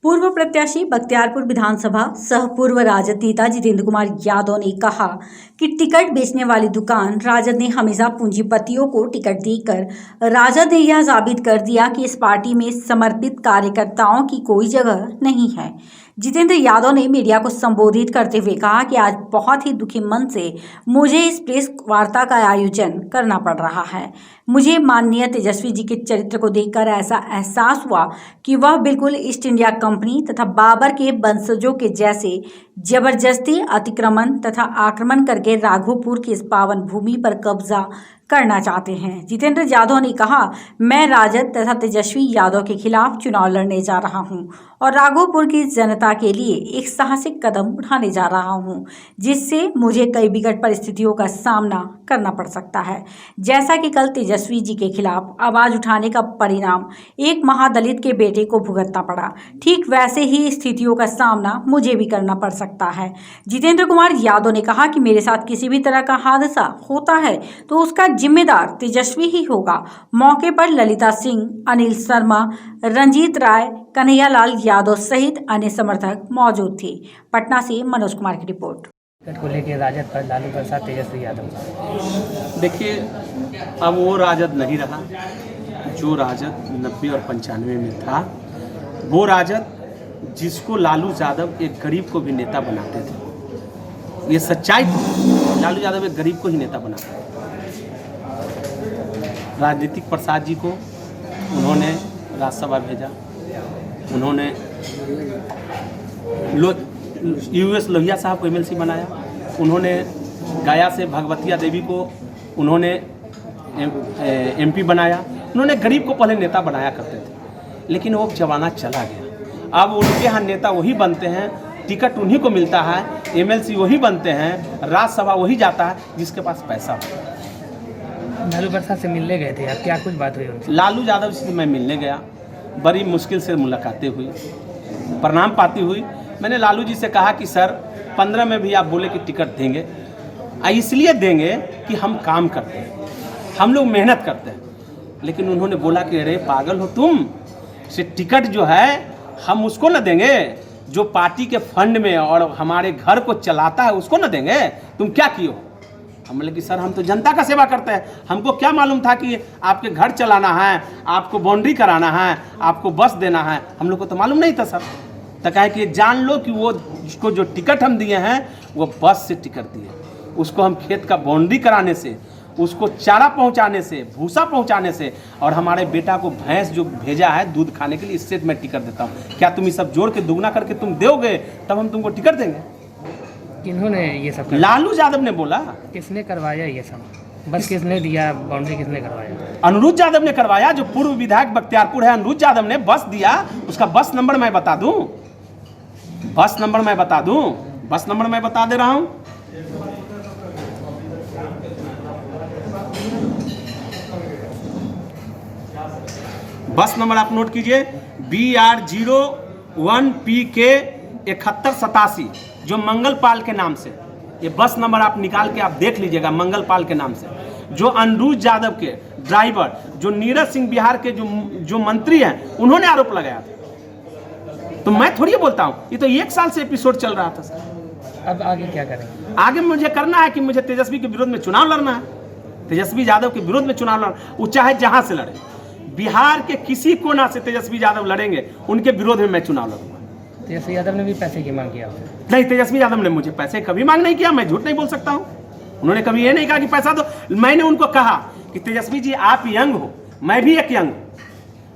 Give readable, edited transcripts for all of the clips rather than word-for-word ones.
पूर्व प्रत्याशी बख्तियारपुर विधानसभा सह पूर्व राजद नेता जितेंद्र कुमार यादव ने कहा कि टिकट बेचने वाली दुकान राजद ने हमेशा पूंजीपतियों को टिकट देकर राजद ने यह साबित कर दिया कि इस पार्टी में समर्पित कार्यकर्ताओं की कोई जगह नहीं है। जितेंद्र यादव ने मीडिया को संबोधित करते हुए कहा कि आज बहुत ही दुखी मन से मुझे इस प्रेस वार्ता का आयोजन करना पड़ रहा है। मुझे माननीय तेजस्वी जी के चरित्र को देखकर ऐसा एहसास हुआ कि वह बिल्कुल ईस्ट इंडिया कंपनी तथा बाबर के वंशजों के जैसे जबरदस्ती अतिक्रमण तथा आक्रमण करके राघोपुर की इस पावन भूमि पर कब्जा करना चाहते हैं। जितेंद्र यादव ने कहा, मैं राजद तथा तेजस्वी यादव के खिलाफ चुनाव लड़ने जा रहा हूं और राघोपुर की जनता के लिए एक साहसिक कदम उठाने जा रहा हूं, जिससे मुझे कई विकट परिस्थितियों का सामना करना पड़ सकता है। जैसा कि कल तेजस्वी जी के खिलाफ आवाज उठाने का परिणाम एक महादलित के बेटे को भुगतना पड़ा, ठीक वैसे ही स्थितियों का सामना मुझे भी करना पड़ सकता है। जितेंद्र कुमार यादव ने कहा कि मेरे साथ किसी भी तरह का हादसा होता है तो उसका जिम्मेदार तेजस्वी ही होगा। मौके पर ललिता सिंह, अनिल शर्मा, रंजीत राय, कन्हैयालाल यादव सहित अन्य समर्थक मौजूद थे। पटना से मनोज कुमार की रिपोर्ट। टिकट को लेकर राजद पर लालू प्रसाद तेजस्वी यादव। देखिए, अब वो राजद नहीं रहा जो राजद 90 और 95 में था। वो राजद जिसको लालू यादव एक गरीब को भी नेता बनाते थे, ये सच्चाई थी। लालू यादव एक गरीब को ही नेता बनाते थे। राजनीतिक प्रसाद जी को उन्होंने राज्यसभा भेजा, उन्होंने यूएस लोहिया साहब को एमएलसी बनाया, उन्होंने गया से भगवतिया देवी को उन्होंने एमपी बनाया। उन्होंने गरीब को पहले नेता बनाया करते थे, लेकिन वो जमाना चला गया। अब उनके यहाँ नेता वही बनते हैं, टिकट उन्हीं को मिलता है, एमएलसी वही बनते हैं, राज्यसभा वही जाता है जिसके पास पैसा हो। लालू प्रसाद से मिलने गए थे, अब क्या कुछ बात हुई उनसे? लालू यादव से मैं मिलने गया, बड़ी मुश्किल से मुलाकातें हुई, प्रणाम पाती हुई। मैंने लालू जी से कहा कि सर 15 में भी आप बोले कि टिकट देंगे, इसलिए देंगे कि हम काम करते हैं, हम लोग मेहनत करते हैं। लेकिन उन्होंने बोला कि अरे पागल हो तुम, से टिकट जो है हम उसको न देंगे जो पार्टी के फंड में और हमारे घर को चलाता है, उसको न देंगे, तुम क्या किए? हम बोले कि सर हम तो जनता का सेवा करते हैं, हमको क्या मालूम था कि आपके घर चलाना है, आपको बाउंड्री कराना है, आपको बस देना है, हम लोग को तो मालूम नहीं था सर। तो कहे कि जान लो कि वो जिसको जो टिकट हम दिए हैं वो बस से टिकट दिए, उसको हम खेत का बाउंड्री कराने से, उसको चारा पहुंचाने से, भूसा पहुंचाने से, और हमारे बेटा को भैंस जो भेजा है दूध खाने के लिए, इससे मैं टिकट देता हूँ। क्या तुम ये सब जोड़ के दुगना करके तुम दोगे तब हम तुमको टिकट देंगे? किन्होंने ये सब? लालू यादव ने बोला। किसने करवाया ये सब? बस किसने दिया, बाउंड्री किसने करवाया? अनुरुद्ध यादव ने करवाया, जो पूर्व विधायक बख्तियारपुर है। अनुरुद्ध यादव ने बस दिया, उसका बस नंबर मैं बता दूं, बस नंबर मैं बता दूं, बस नंबर मैं बता दे रहा हूं। बस नंबर आप नोट कीजिए, BR01PK 7187, जो मंगलपाल के नाम से, ये बस नंबर आप निकाल के आप देख लीजिएगा, मंगलपाल के नाम से। जो अनुरुद्ध यादव के ड्राइवर, जो नीरज सिंह बिहार के जो मंत्री हैं, उन्होंने आरोप लगाया था। तो मैं थोड़ी बोलता हूँ, ये तो 1 साल से एपिसोड चल रहा था सर। अब आगे क्या करेंगे? आगे मुझे करना है कि मुझे तेजस्वी के विरोध में चुनाव लड़ना है, तेजस्वी यादव के विरोध में चुनाव लड़ना, वो चाहे जहां से लड़े, बिहार के किसी कोना से तेजस्वी यादव लड़ेंगे, उनके विरोध में मैं चुनाव लड़ूंगा। तेजस्वी यादव ने भी पैसे की मांग किया? नहीं, तेजस्वी यादव ने मुझे पैसे कभी मांग नहीं किया, मैं झूठ नहीं बोल सकता हूँ। उन्होंने कभी ये नहीं कहा कि पैसा दो। मैंने उनको कहा कि तेजस्वी जी आप यंग हो, मैं भी एक यंग हूँ,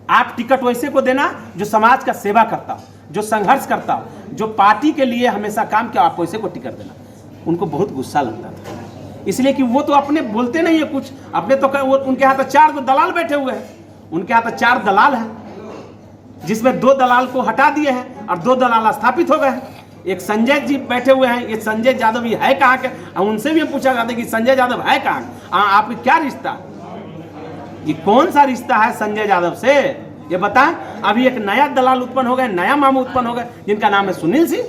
आप टिकट वैसे को देना जो समाज का सेवा करता हो, जो संघर्ष करता हो, जो पार्टी के लिए हमेशा काम किया, आप वैसे को टिकट देना। उनको बहुत गुस्सा लगता था, इसलिए कि वो तो अपने बोलते नहीं है कुछ, अपने तो वो, उनके यहाँ तो 4 दलाल बैठे हुए हैं, उनके यहाँ तो 4 दलाल हैं, जिसमें 2 दलाल को हटा दिए हैं और 2 दलाल स्थापित हो गए हैं। एक संजय जी बैठे हुए हैं, ये संजय यादव ये है कहाँ के? उनसे भी पूछा जाता है कि संजय यादव है कहाँ, आपकी क्या रिश्ता, ये कौन सा रिश्ता है संजय यादव से, ये बताएं। अभी एक नया दलाल उत्पन्न हो गए, नया मामू उत्पन्न हो गए, जिनका नाम है सुनील सिंह,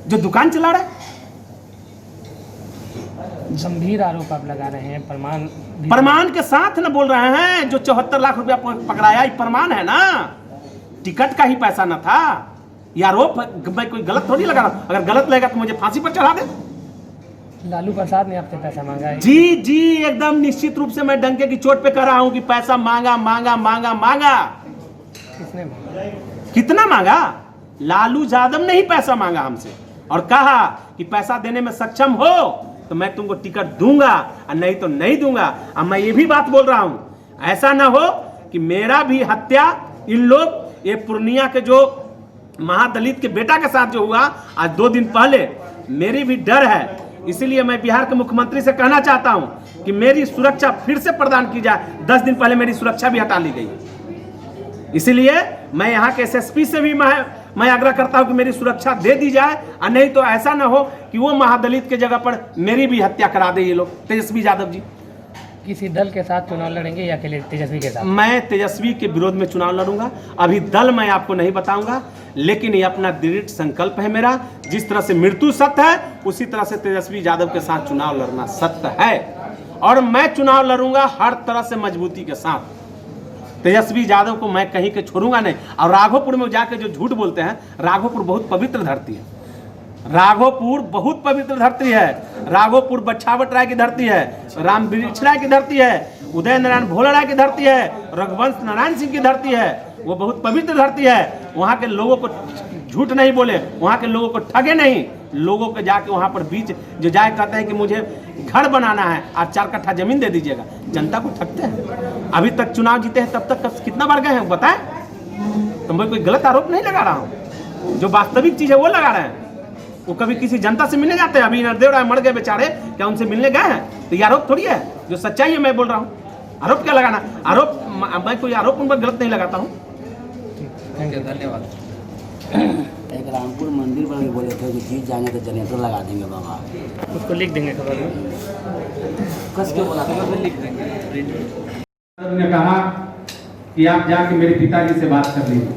जो दुकान चला रहे। गंभीर आरोप आप लगा रहे हैं, प्रमाण के साथ न बोल रहे हैं। जो 74 लाख रुपया पकड़ाया, ये प्रमाण है ना, टिकट का ही पैसा न था, ये आरोप मैं कोई गलत थोड़ी लगा रहा हूं। अगर गलत लगेगा तो मुझे फांसी पर चढ़ा दे। लालू प्रसाद ने आपसे पैसा मांगा है? जी जी, एकदम निश्चित रूप से मैं डंके की चोट पे कह रहा हूं कि पैसा मांगा मांगा मांगा मांगा। किसने मांगा? कितना मांगा? लालू यादव ने ही पैसा मांगा हमसे और कहा कि पैसा देने में सक्षम हो तो मैं तुमको टिकट दूंगा और नहीं तो नहीं दूंगा। अब मैं ये भी बात बोल रहा हूं, ऐसा ना हो कि मेरा भी हत्या इन लोग, ये पूर्णिया के जो महादलित के बेटा के साथ जो हुआ आज 2 दिन पहले, मेरी भी डर है। इसीलिए मैं बिहार के मुख्यमंत्री से कहना चाहता हूं कि मेरी सुरक्षा फिर से प्रदान की जाए। 10 दिन पहले मेरी सुरक्षा भी हटा ली गई। इसलिए मैं यहाँ के एसएसपी से भी मैं आग्रह करता हूं कि मेरी सुरक्षा दे दी जाए, और नहीं तो ऐसा ना हो कि वो महादलित के जगह पर मेरी भी हत्या करा दे ये लोग, तेजस्वी यादव जी। किसी दल के साथ चुनाव लड़ेंगे या अकेले तेजस्वी के साथ? मैं तेजस्वी के विरोध में चुनाव लड़ूंगा। अभी दल मैं आपको नहीं बताऊंगा, लेकिन ये अपना दृढ़ संकल्प है मेरा। जिस तरह से मृत्यु सत्य है, उसी तरह से तेजस्वी यादव के साथ चुनाव लड़ना सत्य है, और मैं चुनाव लड़ूंगा हर तरह से मजबूती के साथ। तेजस्वी यादव को मैं कहीं के छोड़ूंगा नहीं। और राघोपुर में जाके जो झूठ बोलते हैं, राघोपुर बहुत पवित्र धरती है। राघोपुर बहुत पवित्र धरती है। राघोपुर बछावट राय की धरती है, राम वृक्ष राय की धरती है, उदय नारायण भोला राय की धरती है, रघुवंश नारायण सिंह की धरती है। वो बहुत पवित्र धरती है। वहाँ के लोगों को झूठ नहीं बोले, वहाँ के लोगों को ठगे नहीं। लोगों को जाके वहाँ पर बीच जो जाए कहते हैं कि मुझे घर बनाना है, आज 4 कट्ठा जमीन दे दीजिएगा, जनता को ठगते हैं। अभी तक चुनाव जीते हैं, तब तक कितना बार गए हैं बताएं? तो मैं कोई गलत आरोप नहीं लगा रहा हूँ, जो वास्तविक चीज है वो लगा रहे हैं। वो कभी किसी जनता से मिलने जाते हैं? अभी नरदेव राय मर गए बेचारे, क्या उनसे मिलने गए हैं? तो ये आरोप थोड़ी है, जो सच्चाई है मैं बोल रहा हूँ। आरोप क्या लगाना? आरोप मैं कोई आरोप उन पर गलत नहीं लगाता हूँ। धन्यवाद। एक रामपुर मंदिर पर भी बोले थे कि जीत जाएंगे तो जनरेटर लगा देंगे बाबा। उसको लिख देंगे खबर में, कस के बोला था, लिख देंगे। ने कहा कि आप जाके मेरे पिताजी से बात कर लीजिए।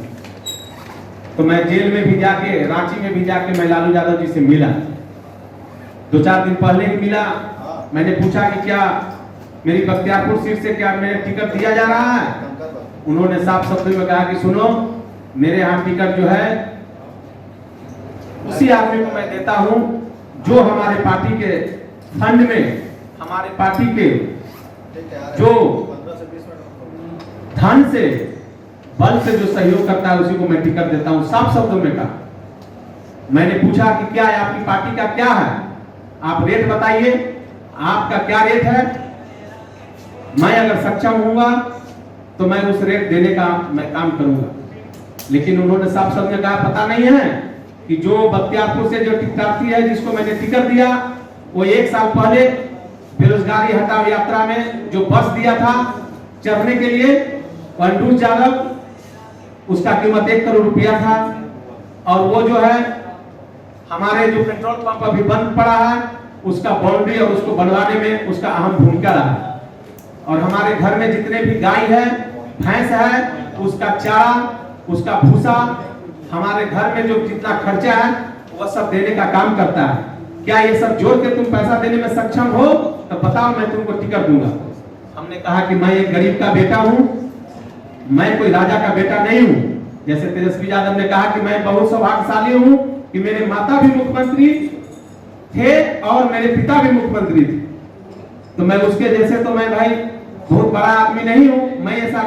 तो मैं जेल में भी जाके, रांची में भी जाके मैं लालू यादव जी से मिला। 2-4 दिन पहले ही मिला। मैंने पूछा कि क्या मेरी बख्तियारपुर सीट से क्या मेरे टिकट दिया जा रहा है? उन्होंने साफ शब्दों में कहा कि सुनो, मेरे यहाँ टिकट जो है उसी आदमी को मैं देता हूं जो हमारे पार्टी के फंड में, हमारे पार्टी के जो धन से, बल से जो सहयोग करता है उसी को मैं टिकट देता हूं। साफ शब्दों में कहा। मैंने पूछा कि क्या है आपकी पार्टी का, क्या है, आप रेट बताइए, आपका क्या रेट है। मैं अगर सक्षम होऊंगा तो मैं उस रेट देने का मैं काम करूंगा। लेकिन उन्होंने साफ शब्द में कहा पता नहीं है कि जो बख्तियारपुर से जो टिकटार्थी है जिसको मैंने टिकट दिया, वो 1 साल पहले बेरोजगारी हटाओ यात्रा में जो बस दिया था चढ़ने के लिए, पंडूस यादव, उसका कीमत 1 करोड़ रुपया था। और वो जो है हमारे जो पेट्रोल पंप अभी बंद पड़ा है, उसका बाउंड्री और उसको बनवाने में उसका अहम भूमिका रहा। और हमारे घर में जितने भी गाय है, भैंस है, उसका चारा, उसका भूसा, हमारे घर में जो जितना खर्चा है वह सब देने का काम करता है। क्या ये सब जोड़ के तुम पैसा देने में सक्षम हो तो बताओ, मैं तुमको टिकट दूंगा। हमने कहा कि मैं एक गरीब का बेटा हूं, मैं कोई राजा का बेटा नहीं हूं। जैसे तेजस्वी यादव ने कहा कि मैं बहुत सौभाग्यशाली हूं कि मेरे माता भी मुख्यमंत्री थे और मेरे पिता भी मुख्यमंत्री थे। तो मैं उसके जैसे तो मैं भाई बहुत बड़ा आदमी नहीं हूं। मैं ऐसा